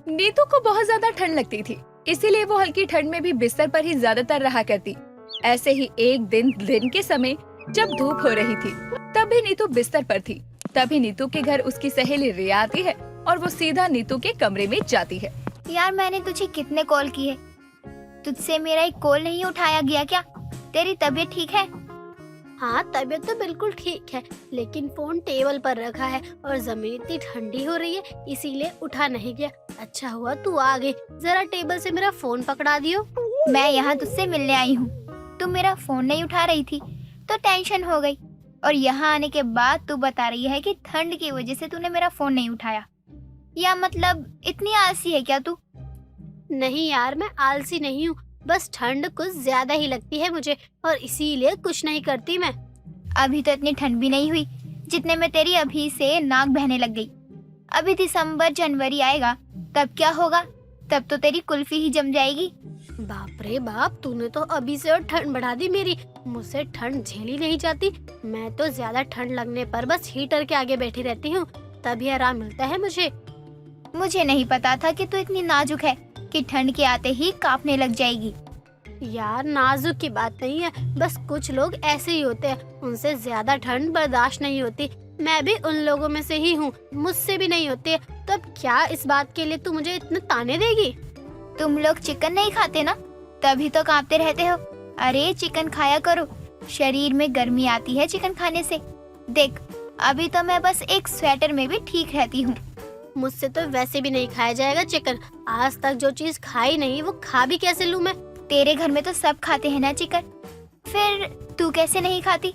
नीतू को बहुत ज्यादा ठंड लगती थी, इसीलिए वो हल्की ठंड में भी बिस्तर पर ही ज्यादातर रहा करती। ऐसे ही एक दिन के समय जब धूप हो रही थी, तब भी नीतू बिस्तर पर थी। तभी नीतू के घर उसकी सहेली रिया आती है और वो सीधा नीतू के कमरे में जाती है। यार मैंने तुझे कितने कॉल किए, तुझसे मेरा एक कॉल नहीं उठाया गया क्या? तेरी तबीयत ठीक है? हाँ तबीयत तो बिल्कुल ठीक है, लेकिन फोन टेबल पर रखा है और जमीन इतनी ठंडी हो रही है इसीलिए उठा नहीं गया। अच्छा हुआ तू आ गई, जरा टेबल से मेरा फोन पकड़ा दियो। मैं यहाँ तुझसे मिलने आई हूँ, तू मेरा फोन नहीं उठा रही थी तो टेंशन हो गई, और यहाँ आने के बाद तू बता रही है कि ठंड की वजह से तूने मेरा फोन नहीं उठाया। या मतलब इतनी आलसी है क्या तू? नहीं यार मैं आलसी नहीं हूँ, बस ठंड कुछ ज्यादा ही लगती है मुझे और इसीलिए कुछ नहीं करती मैं। अभी तो इतनी ठंड भी नहीं हुई जितने में तेरी अभी से नाक बहने लग गई। अभी दिसंबर जनवरी आएगा तब क्या होगा? तब तो तेरी कुल्फी ही जम जाएगी। बाप रे बाप, तूने तो अभी से और ठंड बढ़ा दी मेरी। मुझसे ठंड झेली नहीं जाती। मैं तो ज्यादा ठंड लगने पर बस हीटर के आगे बैठी रहती हूँ, तभी आराम मिलता है मुझे। मुझे नहीं पता था कि तू इतनी नाजुक है कि ठंड के आते ही कांपने लग जाएगी। यार नाजुक की बात नहीं है, बस कुछ लोग ऐसे ही होते हैं, उनसे ज्यादा ठंड बर्दाश्त नहीं होती। मैं भी उन लोगों में से ही हूँ, मुझसे भी नहीं होती है। तो अब क्या इस बात के लिए तू मुझे इतने ताने देगी? तुम लोग चिकन नहीं खाते ना, तभी तो कांपते रहते हो। अरे चिकन खाया करो, शरीर में गर्मी आती है चिकन खाने से। देख अभी तो मैं बस एक स्वेटर में भी ठीक रहती हूँ। मुझसे तो वैसे भी नहीं खाया जाएगा चिकन। आज तक जो चीज खाई नहीं वो खा भी कैसे लूँ मैं? तेरे घर में तो सब खाते हैं ना चिकन, फिर तू कैसे नहीं खाती?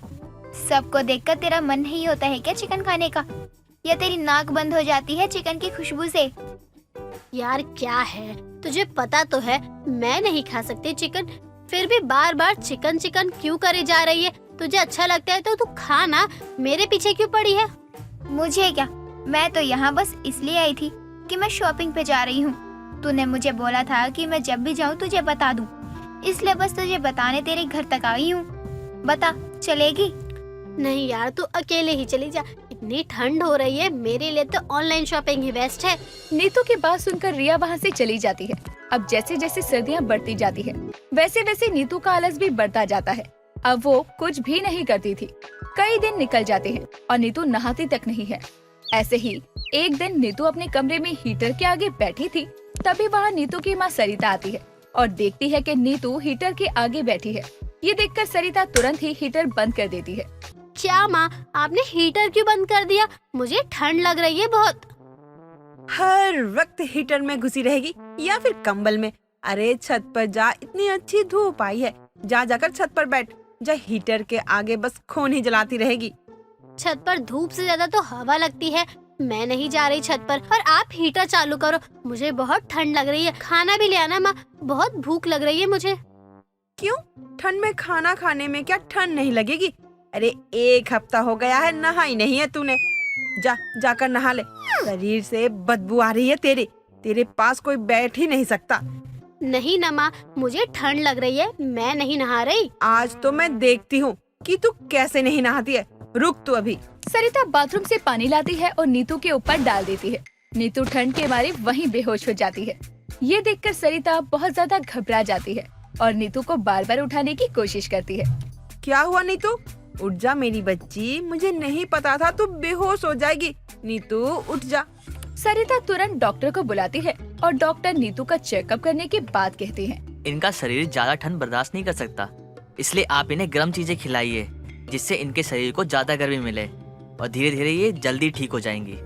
सबको देखकर तेरा मन नहीं होता है क्या चिकन खाने का? या तेरी नाक बंद हो जाती है चिकन की खुशबू से? यार क्या है, तुझे पता तो है मैं नहीं खा सकती चिकन, फिर भी बार बार चिकन चिकन क्यों करे जा रही है? तुझे अच्छा लगता है तो तू खा ना, मेरे पीछे क्यों पड़ी है? मुझे क्या, मैं तो यहाँ बस इसलिए आई थी कि मैं शॉपिंग पे जा रही हूँ। तूने मुझे बोला था कि मैं जब भी जाऊँ तुझे बता दूँ, इसलिए बस तुझे बताने तेरे घर तक आई हूँ। बता चलेगी? नहीं यार तू अकेले ही चली जा, इतनी ठंड हो रही है, मेरे लिए तो ऑनलाइन शॉपिंग ही बेस्ट है। नीतू की बात सुनकर रिया वहाँ से चली जाती है। अब जैसे जैसे सर्दियाँ बढ़ती जाती है, वैसे वैसे नीतू का आलस भी बढ़ता जाता है। अब वो कुछ भी नहीं करती थी। कई दिन निकल जाते हैं और नीतू नहाती तक नहीं है। ऐसे ही एक दिन नीतू अपने कमरे में हीटर के आगे बैठी थी, तभी वहाँ नीतू की माँ सरिता आती है और देखती है कि नीतू हीटर के आगे बैठी है। ये देखकर सरिता तुरंत ही हीटर बंद कर देती है। क्या माँ, आपने हीटर क्यों बंद कर दिया? मुझे ठंड लग रही है बहुत। हर वक्त हीटर में घुसी रहेगी या फिर कंबल में? अरे छत पर जा, इतनी अच्छी धूप आई है, जा जाकर छत पर बैठ जा। हीटर के आगे बस खून ही जलाती रहेगी। छत पर धूप से ज्यादा तो हवा लगती है, मैं नहीं जा रही छत पर। और आप हीटर चालू करो, मुझे बहुत ठंड लग रही है। खाना भी ले आना माँ, बहुत भूख लग रही है मुझे। क्यों? ठंड में खाना खाने में क्या ठंड नहीं लगेगी? अरे एक हफ्ता हो गया है नहाई नहीं है तूने। जा जाकर नहा ले, शरीर से बदबू आ रही है तेरे पास कोई बैठ ही नहीं सकता। नहीं ना माँ, मुझे ठंड लग रही है, मैं नहीं नहा रही। आज तो मैं देखती हूँ कि तू कैसे नहीं नहाती है। रुक तू अभी। सरिता बाथरूम से पानी लाती है और नीतू के ऊपर डाल देती है। नीतू ठंड के मारे वहीं बेहोश हो जाती है। ये देखकर सरिता बहुत ज्यादा घबरा जाती है और नीतू को बार बार उठाने की कोशिश करती है। क्या हुआ नीतू? उठ जा मेरी बच्ची, मुझे नहीं पता था तू बेहोश हो जाएगी। नीतू उठ जा। सरिता तुरंत डॉक्टर को बुलाती है और डॉक्टर नीतू का चेकअप करने के बाद कहते हैं, इनका शरीर ज्यादा ठंड बर्दाश्त नहीं कर सकता, इसलिए आप इन्हें गर्म चीजें खिलाइए, जिससे इनके शरीर को ज्यादा गर्मी मिले और धीरे धीरे ये जल्दी ठीक हो जाएंगी।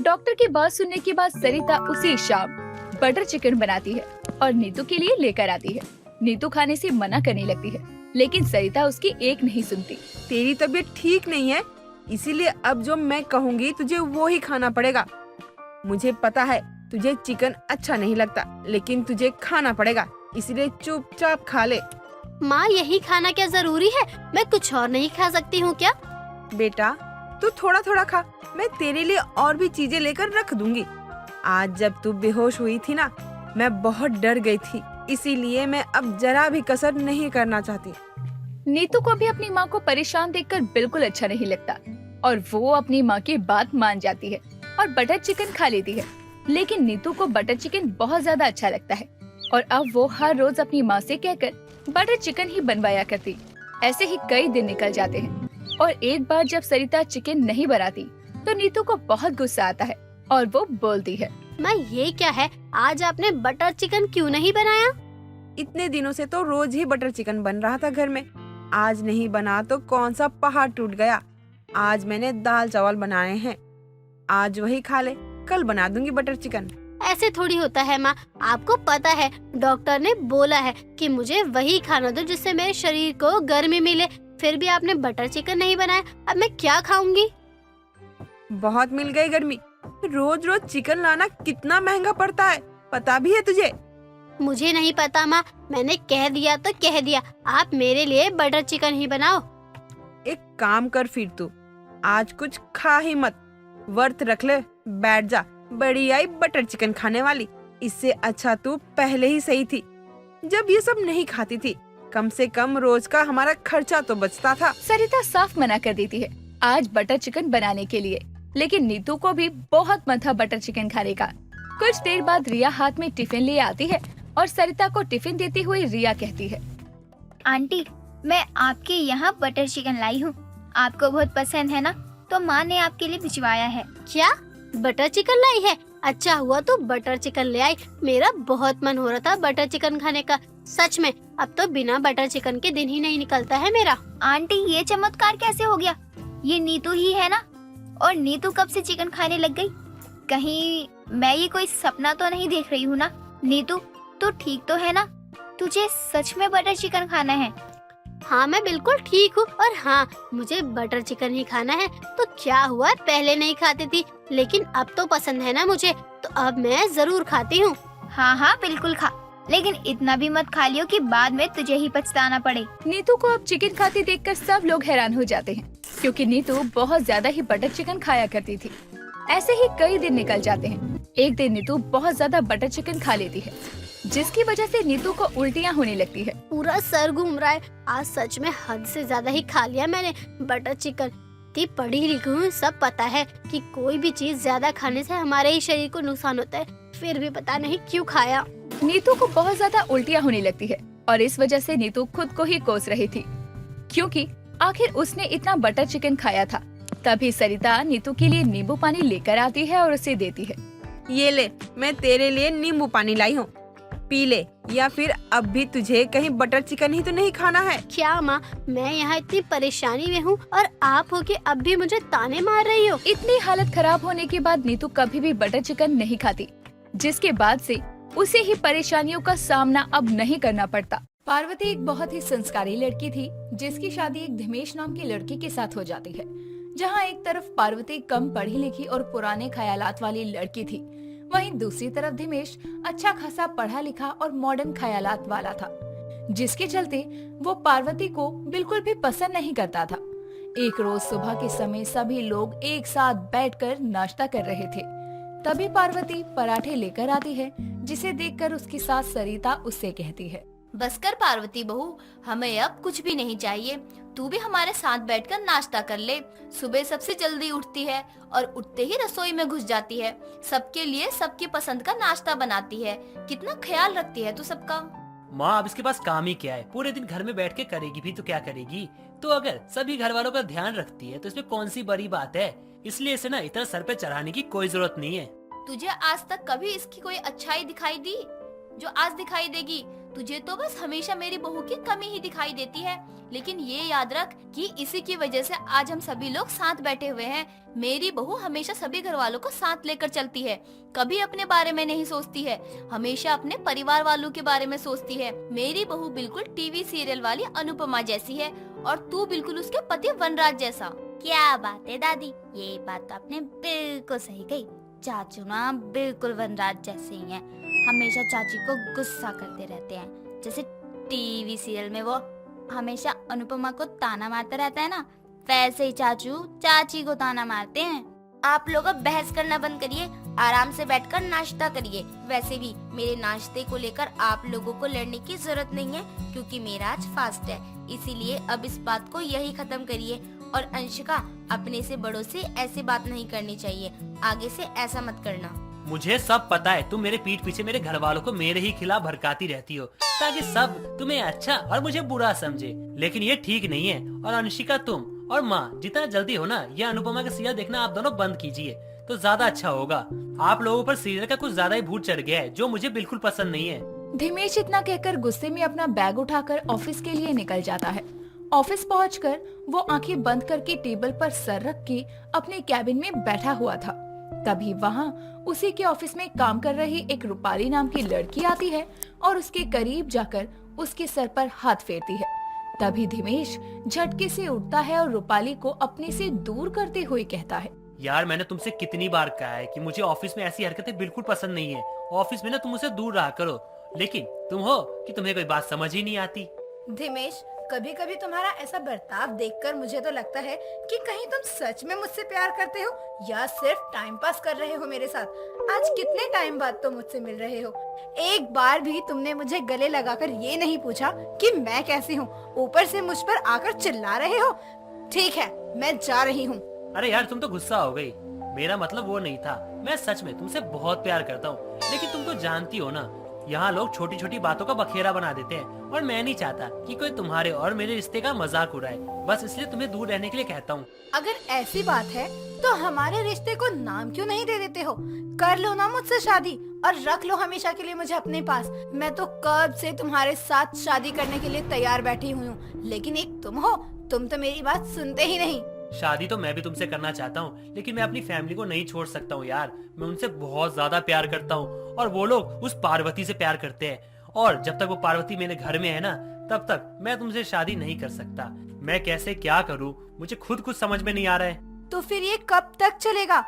डॉक्टर की बात सुनने के बाद सरिता उसी शाम बटर चिकन बनाती है और नीतू के लिए लेकर आती है। नीतू खाने से मना करने लगती है, लेकिन सरिता उसकी एक नहीं सुनती। तेरी तबीयत ठीक नहीं है, इसीलिए अब जो मैं कहूँगी तुझे वो ही खाना पड़ेगा। मुझे पता है तुझे चिकन अच्छा नहीं लगता, लेकिन तुझे खाना पड़ेगा, इसलिए चुपचाप खा ले। माँ यही खाना क्या जरूरी है? मैं कुछ और नहीं खा सकती हूँ क्या? बेटा तू थोड़ा थोड़ा खा, मैं तेरे लिए और भी चीजें लेकर रख दूंगी। आज जब तू बेहोश हुई थी ना, मैं बहुत डर गई थी, इसीलिए मैं अब जरा भी कसर नहीं करना चाहती। नीतू को भी अपनी माँ को परेशान देखकर बिल्कुल अच्छा नहीं लगता और वो अपनी माँ की बात मान जाती है और बटर चिकन खा लेती है। लेकिन नीतू को बटर चिकन बहुत ज्यादा अच्छा लगता है और अब वो हर रोज अपनी माँ से कहकर बटर चिकन ही बनवाया करती। ऐसे ही कई दिन निकल जाते हैं और एक बार जब सरिता चिकन नहीं बनाती तो नीतू को बहुत गुस्सा आता है और वो बोलती है, माँ ये क्या है, आज आपने बटर चिकन क्यों नहीं बनाया? इतने दिनों से तो रोज ही बटर चिकन बन रहा था घर में, आज नहीं बना तो कौन सा पहाड़ टूट गया। आज मैंने दाल चावल बनाए हैं, आज वही खा ले, कल बना दूंगी बटर चिकन। ऐसे थोड़ी होता है माँ, आपको पता है डॉक्टर ने बोला है कि मुझे वही खाना दो जिससे मेरे शरीर को गर्मी मिले, फिर भी आपने बटर चिकन नहीं बनाया, अब मैं क्या खाऊंगी? बहुत मिल गई गर्मी, रोज रोज चिकन लाना कितना महंगा पड़ता है, पता भी है तुझे? मुझे नहीं पता माँ, मैंने कह दिया तो कह दिया, आप मेरे लिए बटर चिकन ही बनाओ। एक काम कर फिर तू, आज कुछ खा ही मत, व्रत रख ले, बैठ जा, बड़ी आई बटर चिकन खाने वाली। इससे अच्छा तू पहले ही सही थी, जब ये सब नहीं खाती थी, कम से कम रोज का हमारा खर्चा तो बचता था। सरिता साफ मना कर देती है आज बटर चिकन बनाने के लिए, लेकिन नीतू को भी बहुत मन था बटर चिकन खाने का। कुछ देर बाद रिया हाथ में टिफिन लिए आती है और सरिता को टिफिन देती हुई रिया कहती है, आंटी, मैं आपके यहाँ बटर चिकन लाई हूँ, आपको बहुत पसंद है ना, तो माँ ने आपके लिए भिजवाया है। क्या बटर चिकन लाई है? अच्छा हुआ तो बटर चिकन ले आई, मेरा बहुत मन हो रहा था बटर चिकन खाने का। सच में अब तो बिना बटर चिकन के दिन ही नहीं निकलता है मेरा। आंटी, ये चमत्कार कैसे हो गया? ये नीतू ही है ना? और नीतू कब से चिकन खाने लग गई? कहीं मैं ये कोई सपना तो नहीं देख रही हूँ ना? नीतू, तू ठीक तो है ना? तुझे सच में बटर चिकन खाना है? हाँ मैं बिल्कुल ठीक हूँ, और हाँ मुझे बटर चिकन ही खाना है। तो क्या हुआ, पहले नहीं खाती थी, लेकिन अब तो पसंद है ना मुझे, तो अब मैं जरूर खाती हूँ। हाँ हाँ बिल्कुल खा, लेकिन इतना भी मत खा लियो कि बाद में तुझे ही पछताना पड़े। नीतू को अब चिकन खाती देखकर सब लोग हैरान हो जाते हैं, क्योंकि नीतू बहुत ज्यादा ही बटर चिकन खाया करती थी। ऐसे ही कई दिन निकल जाते हैं। एक दिन नीतू बहुत ज्यादा बटर चिकन खा लेती है, जिसकी वजह से नीतू को उल्टियाँ होने लगती है। पूरा सर घूम रहा है, आज सच में हद से ज्यादा ही खा लिया मैंने बटर चिकन। इतनी पढ़ी लिखी हूँ, सब पता है कि कोई भी चीज ज्यादा खाने से हमारे ही शरीर को नुकसान होता है, फिर भी पता नहीं क्यों खाया। नीतू को बहुत ज्यादा उल्टियाँ होने लगती है और इस वजह से नीतू खुद को ही कोस रही थी, क्योंकि आखिर उसने इतना बटर चिकन खाया था। तभी सरिता नीतू के लिए नींबू पानी लेकर आती है और उसे देती है। ये ले, मैं तेरे लिए नींबू पानी लाई हूँ, पी ले, या फिर अब भी तुझे कहीं बटर चिकन ही तो नहीं खाना है? क्या माँ, मैं यहाँ इतनी परेशानी में हूँ और आप हो के अब भी मुझे ताने मार रही हो? इतनी हालत खराब होने के बाद नीतू कभी भी बटर चिकन नहीं खाती, जिसके बाद से उसे ही परेशानियों का सामना अब नहीं करना पड़ता। पार्वती एक बहुत ही संस्कारी लड़की थी, जिसकी शादी एक धीमेश नाम की लड़की के साथ हो जाती है। जहाँ एक तरफ पार्वती कम पढ़ी लिखी और पुराने ख्यालात वाली लड़की थी, वहीं दूसरी तरफ धीमेश अच्छा खासा पढ़ा लिखा और मॉडर्न ख्यालात वाला था, जिसके चलते वो पार्वती को बिल्कुल भी पसंद नहीं करता था। एक रोज सुबह के समय सभी लोग एक साथ बैठकर नाश्ता कर रहे थे। तभी पार्वती पराठे लेकर आती है, जिसे देखकर उसकी सास सरिता उससे कहती है, बस कर पार्वती बहू, हमें अब कुछ भी नहीं चाहिए, तू भी हमारे साथ बैठकर नाश्ता कर ले। सुबह सबसे जल्दी उठती है और उठते ही रसोई में घुस जाती है, सबके लिए सबकी पसंद का नाश्ता बनाती है, कितना ख्याल रखती है तू सबका। माँ अब इसके पास काम ही क्या है, पूरे दिन घर में बैठ के करेगी भी तो क्या करेगी। तो अगर सभी घर वालों का ध्यान रखती है तो इसमें कौन सी बड़ी बात है, इसलिए इसे ना इतना सर पे चढ़ाने की कोई जरूरत नहीं है। तुझे आज तक कभी इसकी कोई अच्छाई दिखाई दी जो आज दिखाई देगी? तुझे तो बस हमेशा मेरी बहू की कमी ही दिखाई देती है, लेकिन ये याद रख कि इसी की वजह से आज हम सभी लोग साथ बैठे हुए हैं। मेरी बहू हमेशा सभी घर वालों को साथ लेकर चलती है, कभी अपने बारे में नहीं सोचती है, हमेशा अपने परिवार वालों के बारे में सोचती है। मेरी बहू बिल्कुल टीवी सीरियल वाली अनुपमा जैसी है और तू बिल्कुल उसके पति वनराज जैसा। क्या बात है दादी, ये बात तो आपने बिल्कुल सही कही। चाचू ना बिल्कुल वनराज जैसे ही हैं, हमेशा चाची को गुस्सा करते रहते हैं, जैसे टीवी सीरियल में वो हमेशा अनुपमा को ताना मारता रहता है ना, वैसे ही चाचू चाची को ताना मारते हैं। आप लोग अब बहस करना बंद करिए, आराम से बैठकर नाश्ता करिए। वैसे भी मेरे नाश्ते को लेकर आप लोगों को लड़ने की जरूरत नहीं है, क्योंकि मेरा आज फास्ट है, इसीलिए अब इस बात को यही खत्म करिए। और अंशिका, अपने से बड़ों से ऐसी बात नहीं करनी चाहिए, आगे से ऐसा मत करना। मुझे सब पता है, तुम मेरे पीठ पीछे मेरे घर वालों को मेरे ही खिलाफ भड़काती रहती हो ताकि सब तुम्हें अच्छा और मुझे बुरा समझे, लेकिन ये ठीक नहीं है। और अंशिका, तुम और माँ जितना जल्दी हो ना ये अनुपमा का सीरियल देखना आप दोनों बंद कीजिए तो ज्यादा अच्छा होगा। आप लोगों पर सीरियल का कुछ ज्यादा ही भूत चढ़ गया है जो मुझे बिल्कुल पसंद नहीं है। धीमेश इतना कहकर गुस्से में अपना बैग उठाकर ऑफिस के लिए निकल जाता है। ऑफिस पहुंचकर वो आंखें बंद करके टेबल पर सर रख के अपने कैबिन में बैठा हुआ था। तभी वहाँ उसी के ऑफिस में काम कर रही एक रूपाली नाम की लड़की आती है और उसके करीब जाकर उसके सर पर हाथ फेरती है। तभी धीमेश झटके से उठता है और रूपाली को अपने से दूर करते हुए कहता है, यार मैंने तुमसे कितनी बार कहा है कि मुझे ऑफिस में ऐसी हरकतें बिल्कुल पसंद नहीं है। ऑफिस में ना तुम मुझसे दूर रहा करो, लेकिन तुम हो कि तुम्हें कोई बात समझ ही नहीं आती। धीमेश, कभी कभी तुम्हारा ऐसा बर्ताव देखकर मुझे तो लगता है कि कहीं तुम सच में मुझसे प्यार करते हो या सिर्फ टाइम पास कर रहे हो मेरे साथ। आज कितने टाइम बाद तुम मुझसे मिल रहे हो, एक बार भी तुमने मुझे गले लगाकर ये नहीं पूछा कि मैं कैसी हूँ, ऊपर से मुझ पर आकर चिल्ला रहे हो। ठीक है, मैं जा रही हूँ। अरे यार तुम तो गुस्सा हो गई, मेरा मतलब वो नहीं था। मैं सच में तुमसे बहुत प्यार करता हूँ, लेकिन तुम तो जानती हो ना यहाँ लोग छोटी छोटी बातों का बखेड़ा बना देते हैं और मैं नहीं चाहता कि कोई तुम्हारे और मेरे रिश्ते का मजाक उड़ाए। बस इसलिए तुम्हें दूर रहने के लिए कहता हूँ। अगर ऐसी बात है तो हमारे रिश्ते को नाम क्यों नहीं दे देते हो? कर लो ना मुझसे शादी और रख लो हमेशा के लिए मुझे अपने पास। मैं तो कब से तुम्हारे साथ शादी करने के लिए तैयार बैठी हुई हूँ, लेकिन एक तुम हो, तुम तो मेरी बात सुनते ही नहीं। शादी तो मैं भी तुमसे करना चाहता हूँ, लेकिन मैं अपनी फैमिली को नहीं छोड़ सकता हूँ यार। मैं उनसे बहुत ज्यादा प्यार करता हूँ और वो लोग उस पार्वती से प्यार करते हैं, और जब तक वो पार्वती मेरे घर में है ना तब तक मैं तुमसे शादी नहीं कर सकता। मैं कैसे क्या करूँ मुझे खुद कुछ समझ में नहीं आ रहा है। तो फिर ये कब तक चलेगा?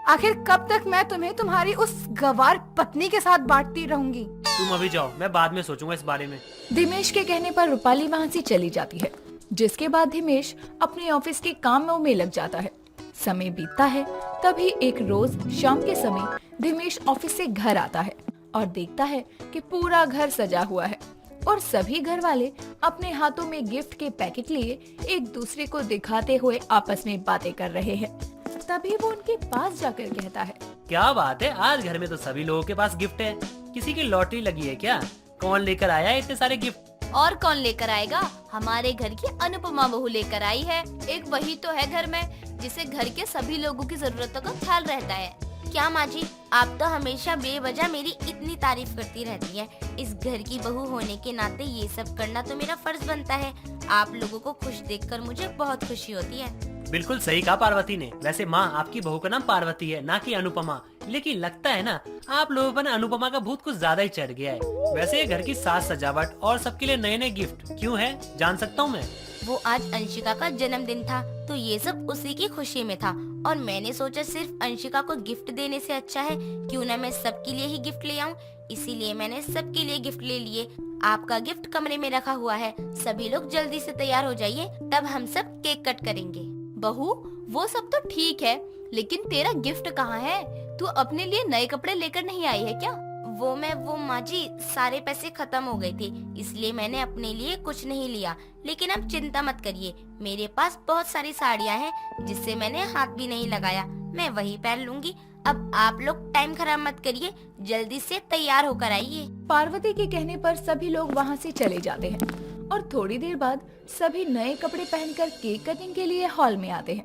आखिर कब तक मैं तुम्हें तुम्हारी उस गवार पत्नी के साथ बांटती रहूंगी? तुम अभी जाओ, मैं बाद में सोचूंगा इस बारे में। धीमेश के कहने पर रूपाली वहाँ से चली जाती है, जिसके बाद धीमेश अपने ऑफिस के कामों में लग जाता है। समय बीतता है, तभी एक रोज शाम के समय धीमेश ऑफिस से घर आता है और देखता है कि पूरा घर सजा हुआ है और सभी घर वाले अपने हाथों में गिफ्ट के पैकेट लिए एक दूसरे को दिखाते हुए आपस में बातें कर रहे हैं। तभी वो उनके पास जाकर कहता है, क्या बात है, आज घर में तो सभी लोगों के पास गिफ्ट है। किसी की लॉटरी लगी है क्या? कौन लेकर आया है इतने सारे गिफ्ट? और कौन लेकर आएगा? हमारे घर की अनुपमा बहू लेकर आई है। एक वही तो है घर में जिसे घर के सभी लोगों की जरूरतों का ख्याल रहता है। क्या माँ जी, आप तो हमेशा बेवजह मेरी इतनी तारीफ करती रहती हैं। इस घर की बहू होने के नाते ये सब करना तो मेरा फर्ज बनता है। आप लोगों को खुश देखकर मुझे बहुत खुशी होती है। बिल्कुल सही कहा पार्वती ने। वैसे माँ, आपकी बहू का नाम पार्वती है, ना कि अनुपमा। लेकिन लगता है ना आप लोगों पर अनुपमा का भूत कुछ ज्यादा ही चढ़ गया है। वैसे ये घर की साज सजावट और सबके लिए नए नए गिफ्ट क्यों है, जान सकता हूँ मैं? वो आज अंशिका का जन्मदिन था तो ये सब उसी की खुशी में था, और मैंने सोचा सिर्फ अंशिका को गिफ्ट देने से अच्छा है क्यों ना मैं सबके लिए ही गिफ्ट ले आऊं। इसीलिए मैंने सबके लिए गिफ्ट ले लिए। आपका गिफ्ट कमरे में रखा हुआ है, सभी लोग जल्दी से तैयार हो जाइए, तब हम सब केक कट करेंगे। बहू, वो सब तो ठीक है, लेकिन तेरा गिफ्ट कहाँ है? तू अपने लिए नए कपड़े लेकर नहीं आई है क्या? वो माँ जी, सारे पैसे खत्म हो गए थे इसलिए मैंने अपने लिए कुछ नहीं लिया। लेकिन अब चिंता मत करिए, मेरे पास बहुत सारी साड़ियाँ हैं जिससे मैंने हाथ भी नहीं लगाया, मैं वही पहन लूंगी। अब आप लोग टाइम खराब मत करिए, जल्दी से तैयार होकर आइए। पार्वती के कहने पर सभी लोग वहाँ से चले जाते हैं और थोड़ी देर बाद सभी नए कपड़े पहनकर केक कटिंग के लिए हॉल में आते हैं,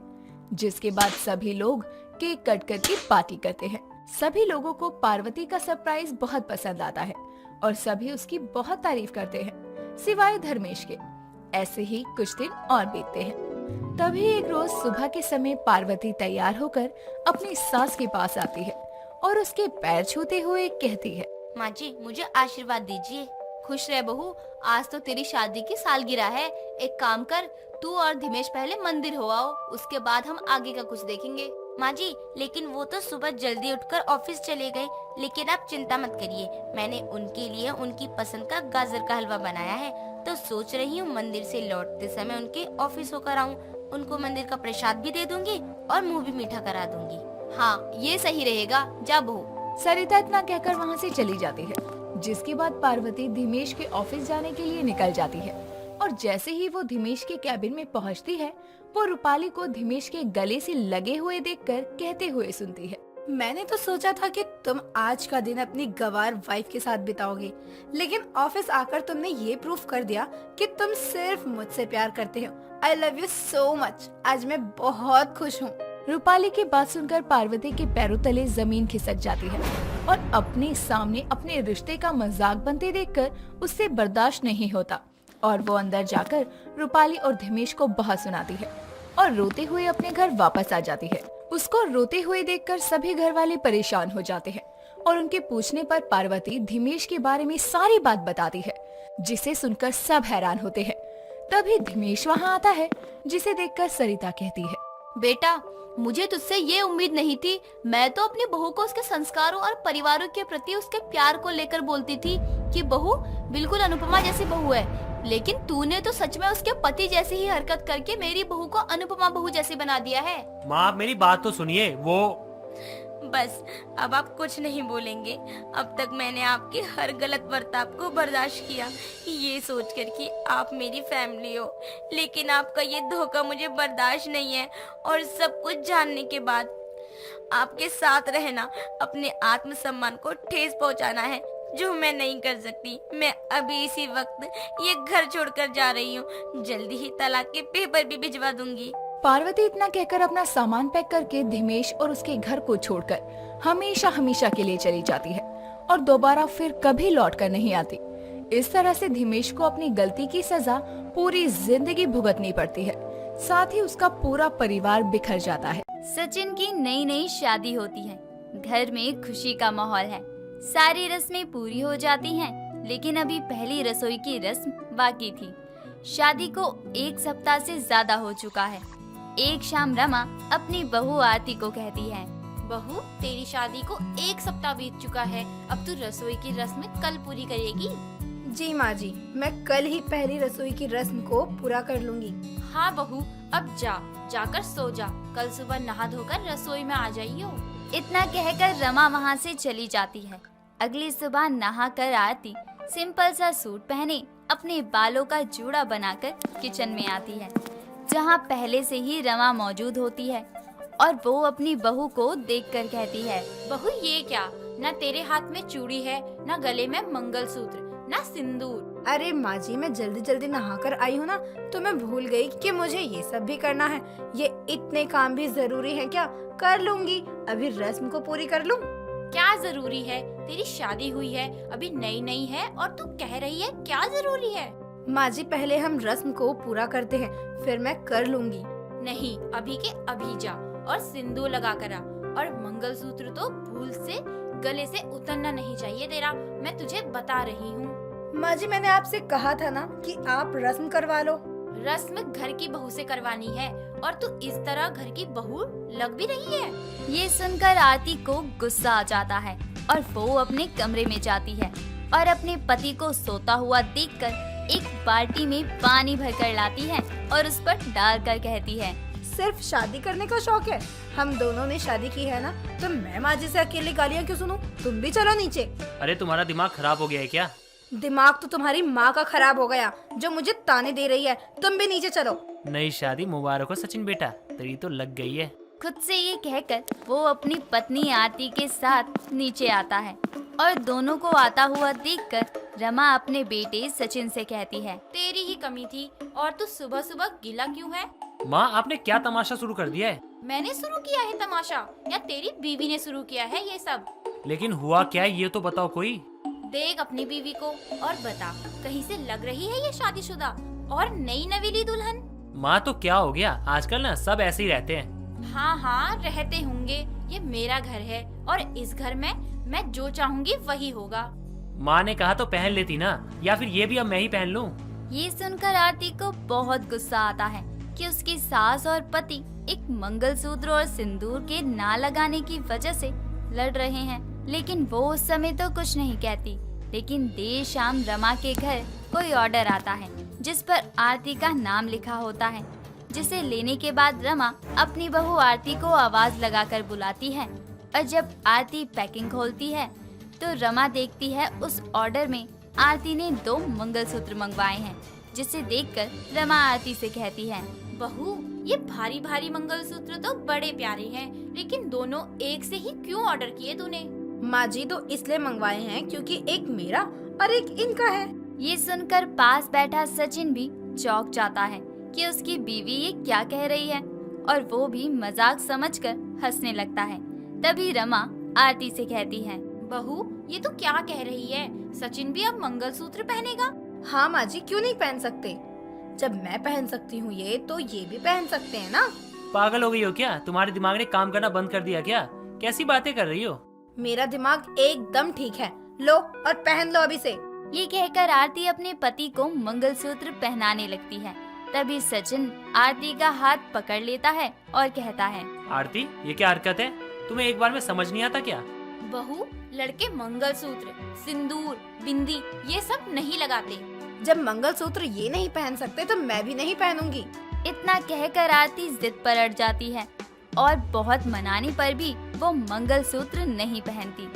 जिसके बाद सभी लोग केक कट करके पार्टी करते हैं। सभी लोगों को पार्वती का सरप्राइज बहुत पसंद आता है और सभी उसकी बहुत तारीफ करते हैं, सिवाय धर्मेश के। ऐसे ही कुछ दिन और बीतते हैं। तभी एक रोज सुबह के समय पार्वती तैयार होकर अपनी सास के पास आती है और उसके पैर छूते हुए कहती है, माँ जी, मुझे आशीर्वाद दीजिए। खुश रह बहू, आज तो तेरी शादी की सालगिरह है। एक काम कर, तू और धीमेश पहले मंदिर हो आओ, उसके बाद हम आगे का कुछ देखेंगे। माँ जी, लेकिन वो तो सुबह जल्दी उठकर ऑफिस चले गए। लेकिन आप चिंता मत करिए, मैंने उनके लिए उनकी पसंद का गाजर का हलवा बनाया है, तो सोच रही हूँ मंदिर से लौटते समय उनके ऑफिस होकर आऊँ। उनको मंदिर का प्रसाद भी दे दूंगी और मुँह भी मीठा करा दूंगी। हाँ, ये सही रहेगा। जा बहू। सरिता इतना कहकर वहाँ से चली जाती है, जिसके बाद पार्वती धीमेश के ऑफिस जाने के लिए निकल जाती है और जैसे ही वो धीमेश के कैबिन में पहुँचती है, वो रूपाली को धीमेश के गले से लगे हुए देखकर कहते हुए सुनती है, मैंने तो सोचा था कि तुम आज का दिन अपनी गवार वाइफ के साथ बिताओगे, लेकिन ऑफिस आकर तुमने ये प्रूफ कर दिया कि तुम सिर्फ मुझसे प्यार करते हो। I love you so much. आज मैं बहुत खुश हूँ। रूपाली की बात सुनकर पार्वती के पैरों तले जमीन खिसक जाती है और अपने सामने अपने रिश्ते का मजाक बनते देखकर उससे बर्दाश्त नहीं होता और वो अंदर जाकर रूपाली और धीमेश को बहुत सुनाती है और रोते हुए अपने घर वापस आ जाती है। उसको रोते हुए देखकर सभी घर वाले परेशान हो जाते हैं और उनके पूछने पर पार्वती धीमेश के बारे में सारी बात बताती है, जिसे सुनकर सब हैरान होते हैं। तभी धीमेश वहाँ आता है, जिसे देखकर सरिता कहती है, बेटा, मुझे तुझसे ये उम्मीद नहीं थी। मैं तो अपनी बहू को उसके संस्कारों और परिवारों के प्रति उसके प्यार को लेकर बोलती थी कि बहू बिल्कुल अनुपमा जैसी बहू है, लेकिन तूने तो सच में उसके पति जैसी ही हरकत करके मेरी बहू को अनुपमा बहू जैसी बना दिया है। माँ, आप मेरी बात तो सुनिए। वो बस अब आप कुछ नहीं बोलेंगे। अब तक मैंने आपके हर गलत बर्ताव को बर्दाश्त किया, ये सोचकर कि आप मेरी फैमिली हो, लेकिन आपका ये धोखा मुझे बर्दाश्त नहीं है। और सब कुछ जानने के बाद आपके साथ रहना अपने आत्मसम्मान को ठेस पहुंचाना है, जो मैं नहीं कर सकती। मैं अभी इसी वक्त ये घर छोड़कर जा रही हूँ। जल्दी ही तलाक के पेपर भी भिजवा दूंगी। पार्वती इतना कहकर अपना सामान पैक करके धीमेश और उसके घर को छोड़कर हमेशा हमेशा के लिए चली जाती है और दोबारा फिर कभी लौट कर नहीं आती। इस तरह से धीमेश को अपनी गलती की सजा पूरी जिंदगी भुगतनी पड़ती है, साथ ही उसका पूरा परिवार बिखर जाता है। सचिन की नई नई शादी होती है। घर में खुशी का माहौल है। सारी रस्में पूरी हो जाती हैं, लेकिन अभी पहली रसोई की रस्म बाकी थी। शादी को 1 सप्ताह से ज्यादा हो चुका है। एक शाम रमा अपनी बहू आरती को कहती है, बहू, तेरी शादी को 1 सप्ताह बीत चुका है। अब तू रसोई की रस्म कल पूरी करेगी? जी माँ जी, मैं कल ही पहली रसोई की रस्म को पूरा कर लूंगी। हाँ बहू, अब जाकर सो जा। कल सुबह नहा धोकर रसोई में आ जाइयो। इतना कहकर रमा वहाँ से चली जाती है। अगली सुबह नहाकर आरती सिंपल सा सूट पहने अपने बालों का जूड़ा बनाकर किचन में आती है, जहाँ पहले से ही रमा मौजूद होती है और वो अपनी बहू को देखकर कहती है, बहू ये क्या? ना तेरे हाथ में चूड़ी है, ना गले में मंगलसूत्र, ना सिंदूर। अरे माँ जी, मैं जल्दी जल्दी नहाकर आई हूँ ना, तो मैं भूल गई कि मुझे ये सब भी करना है। ये इतने काम भी जरूरी है क्या? कर लूंगी, अभी रस्म को पूरी कर लूं। क्या जरूरी है? तेरी शादी हुई है, अभी नई नई है और तू कह रही है क्या जरूरी है? माँ जी, पहले हम रस्म को पूरा करते हैं, फिर मैं कर लूंगी। नहीं, अभी के अभी जा और सिंदूर लगा कर आ। और मंगलसूत्र तो भूल से गले से उतरना नहीं चाहिए तेरा, मैं तुझे बता रही हूँ। माँ जी, मैंने आपसे कहा था ना कि आप रस्म करवा लो। रस्म घर की बहू से करवानी है और तू इस तरह घर की बहू लग भी रही है। ये सुनकर आरती को गुस्सा आ जाता है और वो अपने कमरे में जाती है और अपने पति को सोता हुआ देखकर एक बाल्टी में पानी भरकर लाती है और उस पर डालकर कहती है, सिर्फ शादी करने का शौक है? हम दोनों ने शादी की है ना, तो मैं माँ जी से अकेली गालियाँ क्यों सुनूं? तुम भी चलो नीचे। अरे तुम्हारा दिमाग खराब हो गया है क्या? दिमाग तो तुम्हारी माँ का खराब हो गया, जो मुझे ताने दे रही है। तुम भी नीचे चलो। नई शादी मुबारक हो सचिन बेटा, तेरी तो लग गई है। खुद से ये कहकर वो अपनी पत्नी आरती के साथ नीचे आता है और दोनों को आता हुआ देखकर रमा अपने बेटे सचिन से कहती है, तेरी ही कमी थी और तू सुबह सुबह गीला क्यों है? माँ, आपने क्या तमाशा शुरू कर दिया है? मैंने शुरू किया है तमाशा या तेरी बीवी ने शुरू किया है ये सब? लेकिन हुआ क्या है ये तो बताओ कोई। देख अपनी बीवी को और बता, कहीं से लग रही है ये शादीशुदा और नई नवीली दुल्हन? माँ, तो क्या हो गया, आजकल ना सब ऐसे ही रहते हैं। हाँ हाँ, रहते होंगे। ये मेरा घर है और इस घर में मैं जो चाहूंगी वही होगा। माँ ने कहा तो पहन लेती ना, या फिर ये भी अब मैं ही पहन लूं? ये सुनकर आरती को बहुत गुस्सा आता है कि उसकी सास और पति एक मंगलसूत्र और सिंदूर के ना लगाने की वजह से लड़ रहे हैं, लेकिन वो उस समय तो कुछ नहीं कहती। लेकिन देर शाम रमा के घर कोई ऑर्डर आता है जिस पर आरती का नाम लिखा होता है, जिसे लेने के बाद रमा अपनी बहू आरती को आवाज लगाकर बुलाती है और जब आरती पैकिंग खोलती है तो रमा देखती है उस ऑर्डर में आरती ने 2 मंगलसूत्र मंगवाए हैं, जिसे देखकर रमा आरती से कहती है, बहू, ये भारी भारी मंगलसूत्र तो बड़े प्यारे हैं, लेकिन दोनों एक से ही क्यों ऑर्डर किए तूने? माँ जी तो इसलिए मंगवाए हैं क्योंकि एक मेरा और एक इनका है। ये सुनकर पास बैठा सचिन भी चौंक जाता है कि उसकी बीवी ये क्या कह रही है, और वो भी मजाक समझकर हंसने लगता है। तभी रमा आरती से कहती है, बहू, ये तो क्या कह रही है? सचिन भी अब मंगलसूत्र पहनेगा? हाँ माँ जी, क्यों नहीं पहन सकते? जब मैं पहन सकती हूँ ये, तो ये भी पहन सकते हैं ना। पागल हो गई हो क्या? तुम्हारे दिमाग ने काम करना बंद कर दिया क्या? कैसी बातें कर रही हो? मेरा दिमाग एकदम ठीक है। लो और पहन लो अभी से। ये कहकर आरती अपने पति को मंगलसूत्र पहनाने लगती है। तभी सचिन आरती का हाथ पकड़ लेता है और कहता है, आरती, ये क्या हरकत है? तुम्हें एक बार में समझ नहीं आता क्या? बहू, लड़के मंगलसूत्र, सिंदूर, बिंदी ये सब नहीं लगाते। जब मंगलसूत्र ये नहीं पहन सकते तो मैं भी नहीं पहनूंगी। इतना कहकर आरती जिद पर अड़ जाती है और बहुत मनाने पर भी वो मंगलसूत्र नहीं पहनती।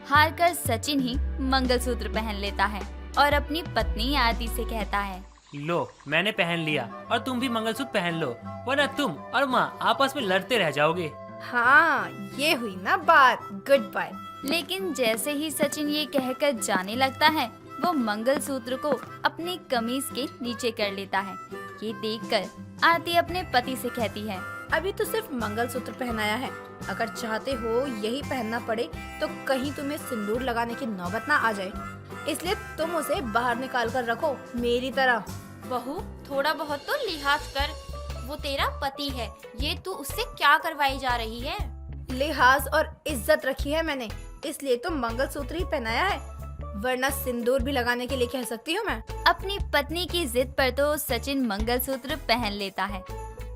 हार कर सचिन ही मंगलसूत्र पहन लेता है और अपनी पत्नी आरती से कहता है, लो, मैंने पहन लिया और तुम भी मंगलसूत्र पहन लो, वरना तुम और माँ आपस में लड़ते रह जाओगे। हाँ, ये हुई ना बात। Good bye. लेकिन जैसे ही सचिन ये कहकर जाने लगता है, वो मंगलसूत्र को अपनी कमीज के नीचे कर लेता है। ये देखकर आरती अपने पति से कहती है, अभी तो सिर्फ मंगलसूत्र पहनाया है, अगर चाहते हो यही पहनना पड़े तो कहीं तुम्हें सिंदूर लगाने की नौबत ना आ जाए, इसलिए तुम उसे बाहर निकाल कर रखो मेरी तरह। बहू, थोड़ा बहुत तो लिहाज कर, वो तेरा पति है, ये तू उससे क्या करवाई जा रही है? लिहाज और इज्जत रखी है मैंने, इसलिए तो मंगलसूत्र ही पहनाया है, वरना सिंदूर भी लगाने के लिए कह सकती हूँ मैं। अपनी पत्नी की जिद पर तो सचिन मंगलसूत्र पहन लेता है।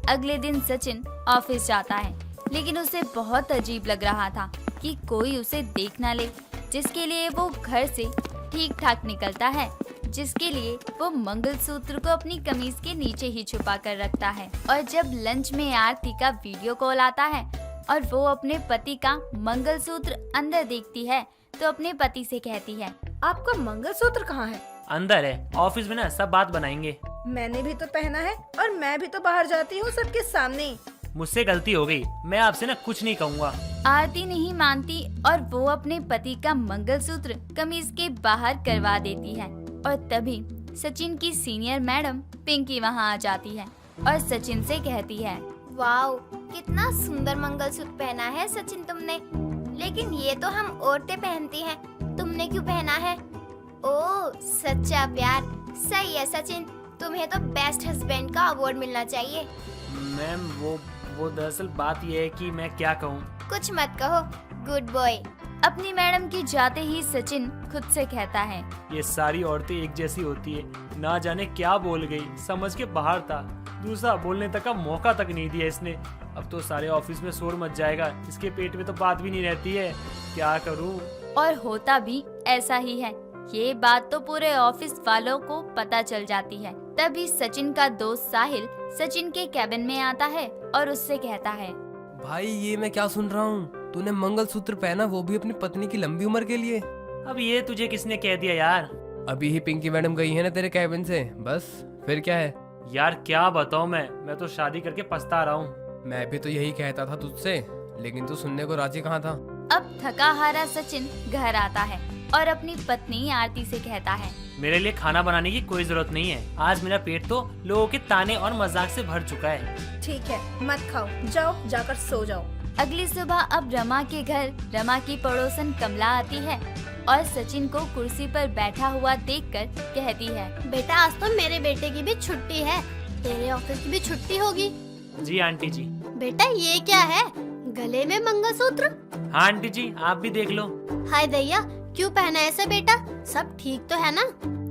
अगले दिन सचिन ऑफिस जाता है, लेकिन उसे बहुत अजीब लग रहा था कि कोई उसे देख ना ले, जिसके लिए वो घर से ठीक ठाक निकलता है, जिसके लिए वो मंगलसूत्र को अपनी कमीज के नीचे ही छुपा कर रखता है। और जब लंच में आरती का वीडियो कॉल आता है और वो अपने पति का मंगलसूत्र अंदर देखती है, तो अपने पति से कहती है, आपका मंगलसूत्र कहाँ है? अंदर है, ऑफिस में ना सब बात बनाएंगे। मैंने भी तो पहना है और मैं भी तो बाहर जाती हूँ सबके सामने। मुझसे गलती हो गई, मैं आपसे ना कुछ नहीं कहूँगा। आरती नहीं मानती और वो अपने पति का मंगलसूत्र कमीज के बाहर करवा देती है। और तभी सचिन की सीनियर मैडम पिंकी वहाँ आ जाती है और सचिन से कहती है, वाओ, कितना सुंदर मंगलसूत्र पहना है सचिन तुमने, लेकिन ये तो हम औरतें पहनती हैं, तुमने क्यों पहना है? ओह, सच्चा प्यार। सही है सचिन, तुम्हें तो बेस्ट हस्बैंड का अवार्ड मिलना चाहिए। मैम, वो दरअसल बात ये है कि मैं क्या कहूँ। कुछ मत कहो, गुड बॉय। अपनी मैडम की जाते ही सचिन खुद से कहता है, ये सारी औरतें एक जैसी होती है, ना जाने क्या बोल गई, समझ के बाहर था, दूसरा बोलने तक का मौका तक नहीं दिया इसने। अब तो सारे ऑफिस में शोर मच जाएगा, इसके पेट में तो बात भी नहीं रहती है, क्या करूँ। और होता भी ऐसा ही है। ये बात तो पूरे ऑफिस वालों को पता चल जाती है। तभी सचिन का दोस्त साहिल सचिन के कैबिन में आता है और उससे कहता है, भाई, ये मैं क्या सुन रहा हूँ? तूने मंगलसूत्र पहना, वो भी अपनी पत्नी की लंबी उम्र के लिए। अब ये तुझे किसने कह दिया यार? अभी ही पिंकी मैडम गई है ना तेरे कैबिन से, बस फिर क्या है? यार क्या बताऊँ मैं तो शादी करके पछता रहा हूँ। मैं भी तो यही कहता था तुझसे, लेकिन तू सुनने को राजी कहाँ था। अब थका हारा सचिन घर आता है और अपनी पत्नी आरती से कहता है, मेरे लिए खाना बनाने की कोई जरूरत नहीं है, आज मेरा पेट तो लोगों के ताने और मजाक से भर चुका है। ठीक है, मत खाओ, जाओ जाकर सो जाओ। अगली सुबह अब रमा के घर रमा की पड़ोसन कमला आती है और सचिन को कुर्सी पर बैठा हुआ देखकर कहती है, बेटा, आज तो मेरे बेटे की भी छुट्टी है, तेरे ऑफिस की भी छुट्टी होगी। जी आंटी जी। बेटा, ये क्या है? गले में मंगलसूत्र? हाँ आंटी जी, आप भी देख लो। हाय दैया, क्यों पहना ऐसा बेटा? सब ठीक तो है ना?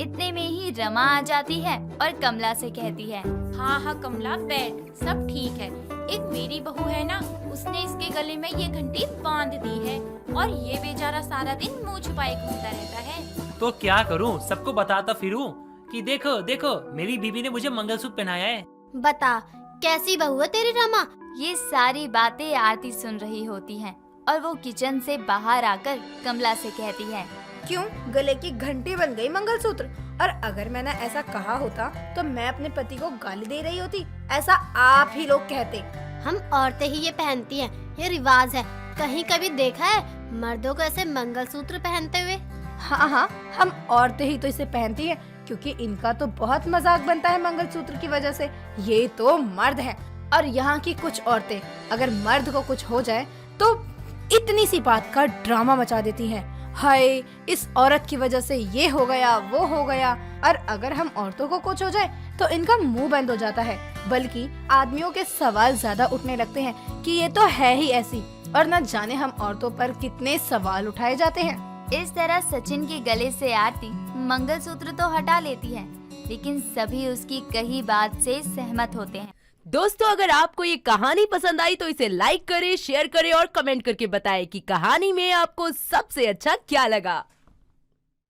इतने में ही रमा आ जाती है और कमला से कहती है, हाँ कमला, बैठ, सब ठीक है। एक मेरी बहू है ना, उसने इसके गले में ये घंटी बांध दी है और ये बेचारा सारा दिन मुंह छुपाए घूमता रहता है। तो क्या करूं, सबको बताता फिरूं कि देखो देखो मेरी बीबी ने मुझे मंगलसूत्र पहनाया है। बता, कैसी बहू है तेरी रमा? ये सारी बातें आरती सुन रही होती हैं और वो किचन से बाहर आकर कमला से कहती है, क्यों, गले की घंटी बन गई मंगलसूत्र? और अगर मैंने ऐसा कहा होता तो मैं अपने पति को गाली दे रही होती, ऐसा आप ही लोग कहते। हम औरतें ही ये पहनती हैं, ये रिवाज है। कहीं कभी देखा है मर्दों को ऐसे मंगलसूत्र पहनते हुए? हाँ हाँ, हम औरतें ही तो इसे पहनती हैं क्योंकि इनका तो बहुत मजाक बनता है मंगलसूत्र की वजह से। ये तो मर्द हैं और यहाँ की कुछ औरतें अगर मर्द को कुछ हो जाए तो इतनी सी बात का ड्रामा मचा देती हैं। हाय, इस औरत की वजह से ये हो गया, वो हो गया। और अगर हम औरतों को कुछ हो जाए तो इनका मुंह बंद हो जाता है, बल्कि आदमियों के सवाल ज्यादा उठने लगते हैं कि ये तो है ही ऐसी। और न जाने हम औरतों पर कितने सवाल उठाए जाते हैं। इस तरह सचिन के गले से आरती मंगलसूत्र तो हटा लेती है, लेकिन सभी उसकी कही बात से सहमत होते हैं। दोस्तों, अगर आपको ये कहानी पसंद आई तो इसे लाइक करें, शेयर करें और कमेंट करके बताएं कि कहानी में आपको सबसे अच्छा क्या लगा।